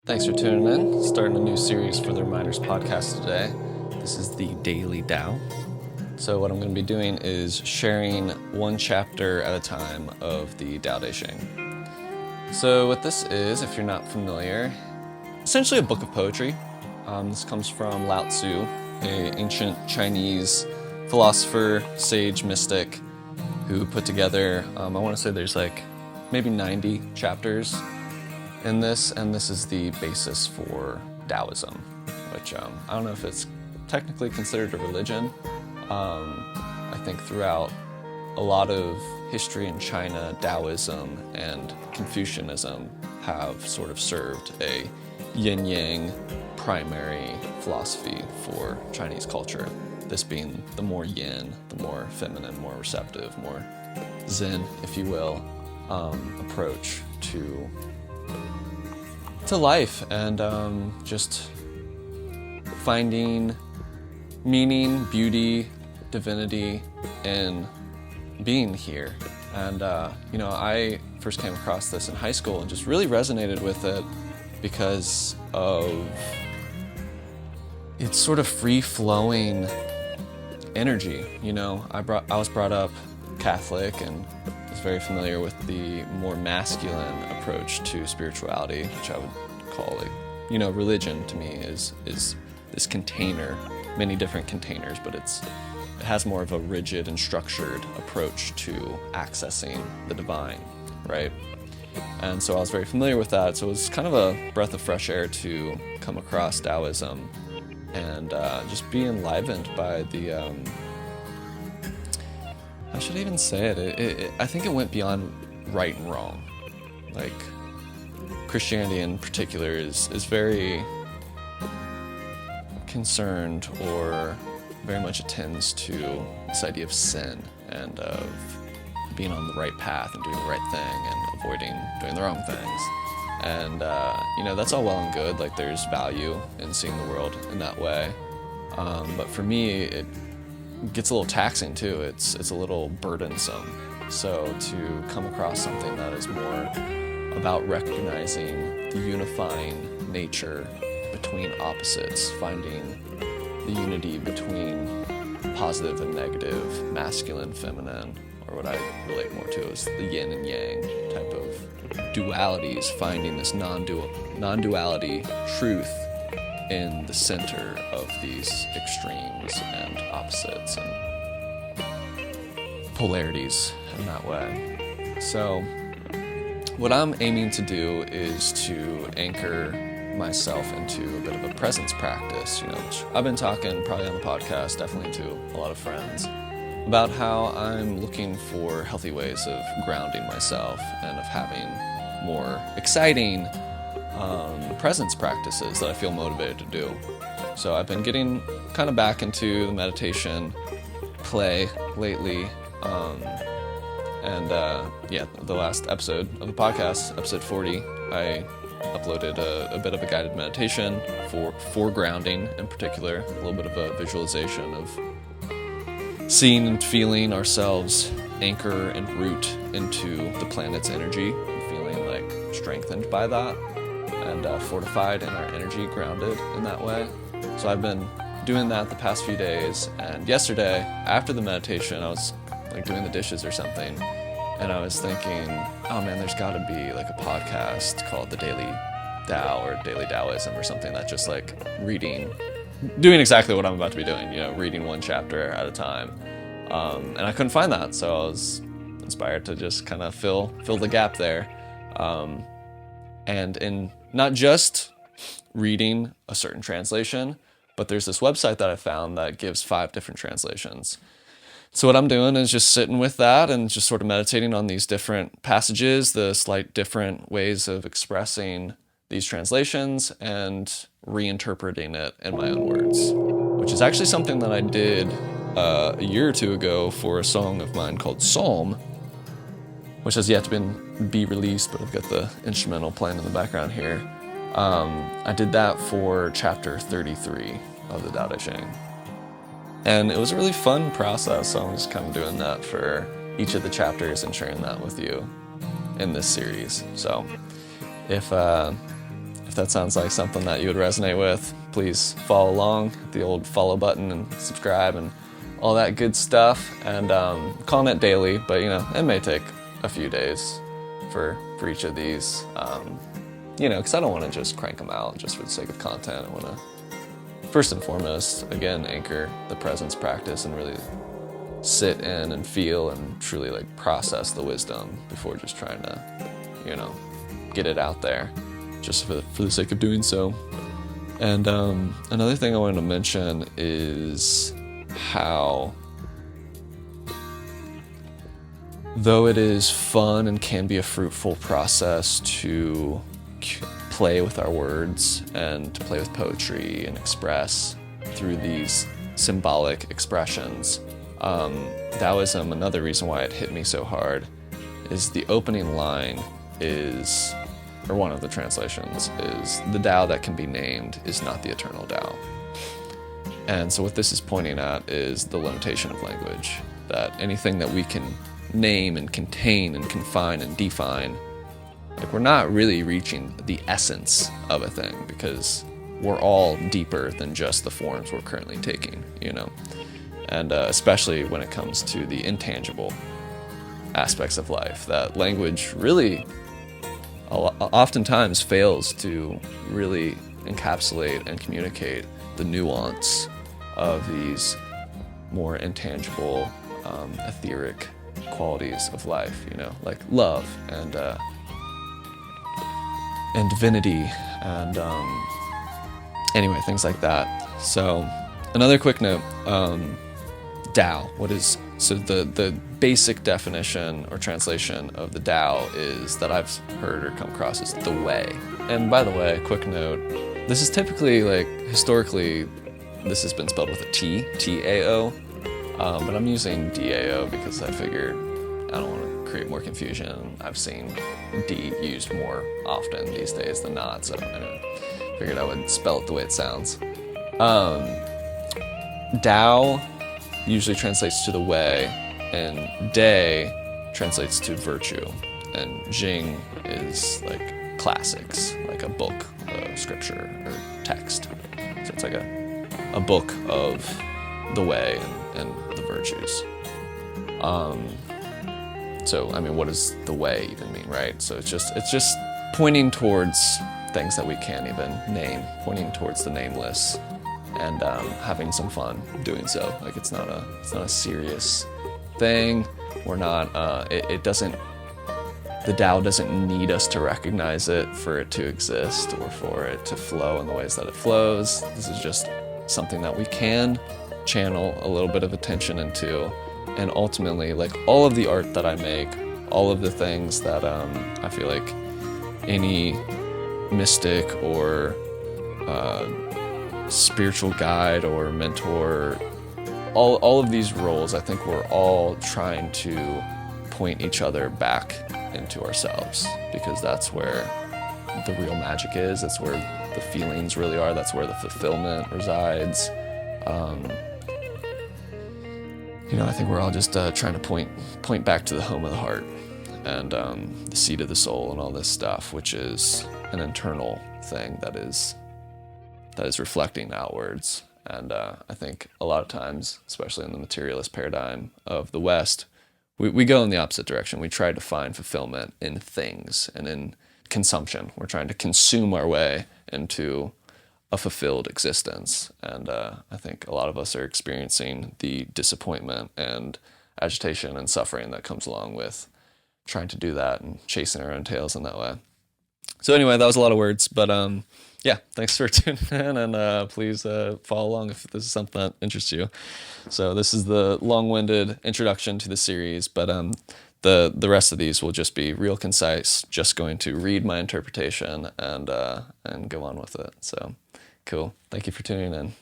Thanks for tuning in. Starting a new series for the ReMinders podcast today. This is the Daily Tao. So what I'm going to be doing is sharing one chapter at a time of the Tao Te Ching. So what this is, if you're not familiar, essentially a book of poetry. This comes from Lao Tzu, an ancient Chinese philosopher, sage, mystic, who put together, I want to say there's maybe 90 chapters in this, and this is the basis for Taoism, which I don't know if it's technically considered a religion. I think throughout a lot of history in China, Taoism and Confucianism have sort of served a yin-yang primary philosophy for Chinese culture. This being the more yin, the more feminine, more receptive, more zen, if you will, approach to life and just finding meaning, beauty, divinity in being here. And I first came across this in high school and just really resonated with it because of its sort of free-flowing energy. I was brought up Catholic and was very familiar with the more masculine approach to spirituality, which I would call religion to me is this container, many different containers, but it has more of a rigid and structured approach to accessing the divine, right? And so I was very familiar with that, so it was kind of a breath of fresh air to come across Taoism and just be enlivened by the how should I even say it? I think it went beyond right and wrong. Like, Christianity in particular is very concerned or very much attends to this idea of sin and of being on the right path and doing the right thing and avoiding doing the wrong things. And, that's all well and good. Like, there's value in seeing the world in that way. But for me, it gets a little taxing too. It's a little burdensome. So to come across something that is more about recognizing the unifying nature between opposites, finding the unity between positive and negative, masculine, feminine, or what I relate more to as the yin and yang type of dualities, finding this non-duality truth in the center of these extremes and opposites and polarities in that way. So what I'm aiming to do is to anchor myself into a bit of a presence practice, which I've been talking probably on the podcast, definitely to a lot of friends, about how I'm looking for healthy ways of grounding myself and of having more exciting presence practices that I feel motivated to do. So I've been getting kind of back into the meditation play lately. The last episode of the podcast, episode 40, I uploaded a bit of a guided meditation for grounding in particular, a little bit of a visualization of seeing and feeling ourselves anchor and root into the planet's energy and feeling strengthened by that and fortified in our energy, grounded in that way. So I've been doing that the past few days, and yesterday after the meditation I was doing the dishes or something, and I was thinking, oh man, there's got to be a podcast called the Daily Tao or Daily Daoism or something that just doing exactly what I'm about to be doing, reading one chapter at a time. And I couldn't find that, so I was inspired to just kind of fill the gap there. And in not just reading a certain translation, but there's this website that I found that gives 5 different translations. So what I'm doing is just sitting with that and just sort of meditating on these different passages, the slight different ways of expressing these translations and reinterpreting it in my own words, which is actually something that I did a year or two ago for a song of mine called Psalm, which has yet to be released, but I've got the instrumental playing in the background here. I did that for chapter 33 of the Tao Te Ching. And it was a really fun process, so I'm just kind of doing that for each of the chapters and sharing that with you in this series. So if that sounds like something that you would resonate with, please follow along, hit the old follow button and subscribe and all that good stuff. And calling it daily, but it may take a few days for each of these. Because I don't want to just crank them out just for the sake of content. I want to, first and foremost, again, anchor the presence practice and really sit in and feel and truly process the wisdom before just trying to, get it out there just for the sake of doing so. And another thing I wanted to mention is how, though it is fun and can be a fruitful process to play with our words and to play with poetry and express through these symbolic expressions, Taoism, another reason why it hit me so hard, is the opening line is, or one of the translations is, the Tao that can be named is not the eternal Tao. And so what this is pointing at is the limitation of language, that anything that we can name and contain and confine and define, we're not really reaching the essence of a thing, because we're all deeper than just the forms we're currently taking, and especially when it comes to the intangible aspects of life, that language really oftentimes fails to really encapsulate and communicate the nuance of these more intangible, etheric qualities of life, like love and divinity and anyway, things like that. So another quick note, Tao, the basic definition or translation of the Tao is, that I've heard or come across, is the way. And by the way, quick note, this is typically, historically, this has been spelled with a T, T-A-O, but I'm using D-A-O because I figured I don't want to create more confusion. I've seen D used more often these days than not, so I figured I would spell it the way it sounds. Tao usually translates to the way, and De translates to virtue, and Jing is classics, like a book of scripture or text. So it's a book of the way and the virtues. So what does the way even mean, right? So it's just pointing towards things that we can't even name, pointing towards the nameless, and having some fun doing so. It's not a serious thing. We're not. The Tao doesn't need us to recognize it for it to exist or for it to flow in the ways that it flows. This is just something that we can channel a little bit of attention into, and ultimately, all of the art that I make, all of the things that I feel like any mystic or spiritual guide or mentor, all of these roles, I think we're all trying to point each other back into ourselves, because that's where the real magic is. That's where the feelings really are. That's where the fulfillment resides. I think we're all just trying to point back to the home of the heart and the seat of the soul and all this stuff, which is an internal thing that is reflecting outwards. And I think a lot of times, especially in the materialist paradigm of the West, we go in the opposite direction. We try to find fulfillment in things and in consumption. We're trying to consume our way into a fulfilled existence. And I think a lot of us are experiencing the disappointment and agitation and suffering that comes along with trying to do that and chasing our own tails in that way. So anyway, that was a lot of words, but yeah, thanks for tuning in, and please follow along if this is something that interests you. So this is the long-winded introduction to the series, but the rest of these will just be real concise, just going to read my interpretation and go on with it. So cool. Thank you for tuning in.